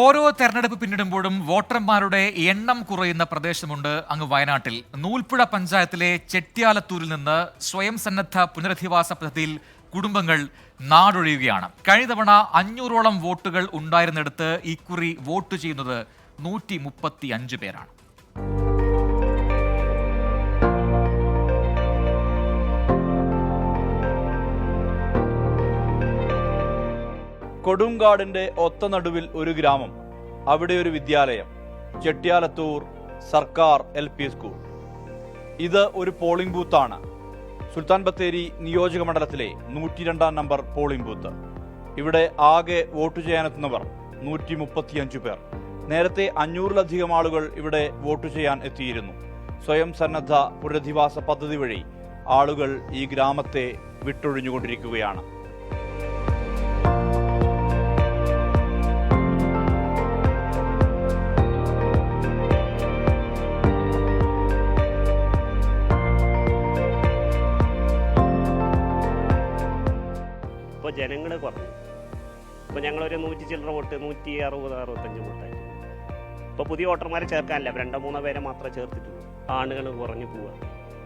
ഓരോ തെരഞ്ഞെടുപ്പ് പിന്നിടുമ്പോഴും വോട്ടർമാരുടെ എണ്ണം കുറയുന്ന പ്രദേശമുണ്ട് അങ്ങ് വയനാട്ടിൽ. നൂൽപ്പുഴ പഞ്ചായത്തിലെ ചെട്ട്യാലത്തൂരിൽ നിന്ന് സ്വയം സന്നദ്ധ പുനരധിവാസ പദ്ധതിയിൽ കുടുംബങ്ങൾ നാടൊഴിയുകയാണ്. കഴിഞ്ഞ തവണ 500ഓളം വോട്ടുകൾ ഉണ്ടായിരുന്നിടത്ത് ഇക്കുറി വോട്ട് ചെയ്യുന്നത് 135 പേരാണ്. കൊടുങ്കാടിന്റെ ഒത്ത നടുവിൽ ഒരു ഗ്രാമം, അവിടെ ഒരു വിദ്യാലയം, ചെട്ട്യാലത്തൂർ സർക്കാർ LP സ്കൂൾ. ഇത് ഒരു പോളിംഗ് ബൂത്താണ്. സുൽത്താൻ ബത്തേരി നിയോജക മണ്ഡലത്തിലെ 102-ാം നമ്പർ പോളിംഗ് ബൂത്ത്. ഇവിടെ ആകെ വോട്ട് ചെയ്യാനെത്തുന്നവർ 135 പേർ. നേരത്തെ 500-ലധികം ആളുകൾ ഇവിടെ വോട്ട് ചെയ്യാൻ എത്തിയിരുന്നു. സ്വയം സന്നദ്ധ പുനരധിവാസ പദ്ധതി വഴി ആളുകൾ ഈ ഗ്രാമത്തെ വിട്ടൊഴിഞ്ഞുകൊണ്ടിരിക്കുകയാണ്. ഇപ്പോൾ ജനങ്ങൾ കുറഞ്ഞു. ഇപ്പോൾ ഞങ്ങളൊരു 100 ചില്ലറ വോട്ട് 160-165 വോട്ടായിട്ട്. ഇപ്പോൾ പുതിയ വോട്ടർമാരെ ചേർക്കാനില്ല, 2-3 പേരെ മാത്രമേ ചേർത്തിട്ടുള്ളൂ. ആളുകൾ കുറഞ്ഞു പോവുക.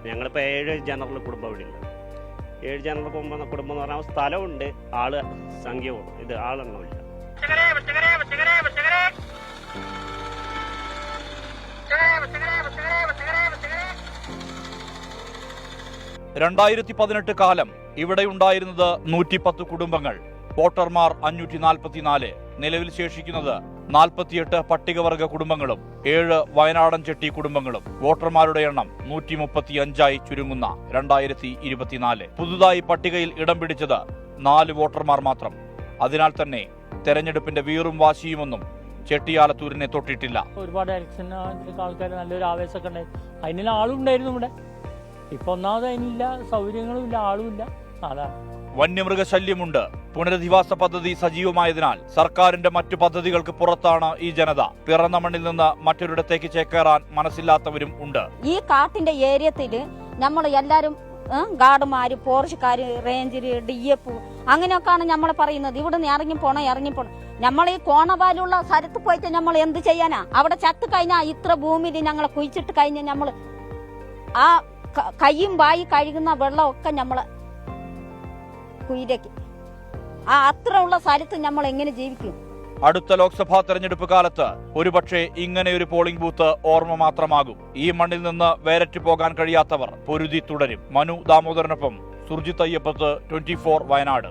ഞങ്ങളിപ്പോൾ 7 ജനറൽ കുടുംബം ഇവിടെ ഉണ്ട്. 7 ജനറൽ കുടുംബം എന്ന് പറഞ്ഞാൽ സ്ഥലമുണ്ട്, ആള് സംഖ്യ ഇത് ആളെണ്ണമില്ല. 2018 കാലം ഇവിടെ ഉണ്ടായിരുന്നത് 110 കുടുംബങ്ങൾ, വോട്ടർമാർ 544. നിലവിൽ ശേഷിക്കുന്നത് 48 പട്ടികവർഗ കുടുംബങ്ങളും 7 വയനാടൻ ചെട്ടി കുടുംബങ്ങളും. വോട്ടർമാരുടെ എണ്ണം 135ആയി ചുരുങ്ങുന്ന 2024. പുതുതായി പട്ടികയിൽ ഇടം പിടിച്ചത് 4 വോട്ടർമാർ മാത്രം. അതിനാൽ തന്നെ തെരഞ്ഞെടുപ്പിന്റെ വീറും വാശിയുമൊന്നും ചെട്ട്യാലത്തൂരിനെ തൊട്ടിട്ടില്ല. ഒരുപാട് ഇലക്ഷൻ ആൾക്കാർ നല്ലൊരു ആവേശമൊക്കെ ഉണ്ടായി, അതിനുള്ള ആളും ഉണ്ടായിരുന്നു ഇവിടെ. ഇപ്പൊ ഒന്നാമത് അതിനില്ല, സൗകര്യങ്ങളും ഇല്ല, ആളുമില്ല. അതാണ്. വന്യമൃഗശല്യമുണ്ട്. പുനരധിവാസ പദ്ധതി സജീവമായതിനാൽ സർക്കാരിന്റെ മറ്റു പദ്ധതികൾക്ക് പുറത്താണ് ഈ ജനത. പിറന്ന മണ്ണിൽ നിന്ന് മറ്റൊരിടത്തേക്ക് ചേക്കേറാൻ മനസ്സില്ലാത്തവരും ഉണ്ട്. ഈ കാട്ടിന്റെ ഏരിയത്തില് നമ്മൾ എല്ലാരും ഗാർഡുമാര്, ഫോറസ്റ്റുകാര്, റേഞ്ചര്, DF അങ്ങനെയൊക്കെയാണ് നമ്മൾ പറയുന്നത്. ഇവിടുന്ന് ഇറങ്ങിപ്പോണം. നമ്മൾ ഈ കോണവാലുള്ള സ്ഥലത്ത് പോയിട്ട് നമ്മൾ എന്ത് ചെയ്യാനാ? അവിടെ ചത്ത് കഴിഞ്ഞാൽ ഇത്ര ഭൂമിയിൽ ഞങ്ങളെ കുഴിച്ചിട്ട് കഴിഞ്ഞാൽ നമ്മൾ ആ കയ്യും വായി കഴുകുന്ന വെള്ളമൊക്കെ നമ്മളെ കുയിലേക്ക് അത്ര ഉള്ള സ്ഥലത്ത് നമ്മൾ എങ്ങനെ ജീവിക്കും? അടുത്ത ലോക്സഭാ തെരഞ്ഞെടുപ്പ് കാലത്ത് ഒരുപക്ഷെ ഇങ്ങനെ ഒരു പോളിംഗ് ബൂത്ത് ഓർമ്മ മാത്രമാകും. ഈ മണ്ണിൽ നിന്ന് വേരറ്റ് പോകാൻ കഴിയാത്തവർ പൊരുതി തുടരും. മനു ദാമോദരനൊപ്പം സുർജിത് അയ്യപ്പത്ത്, 24 വയനാട്.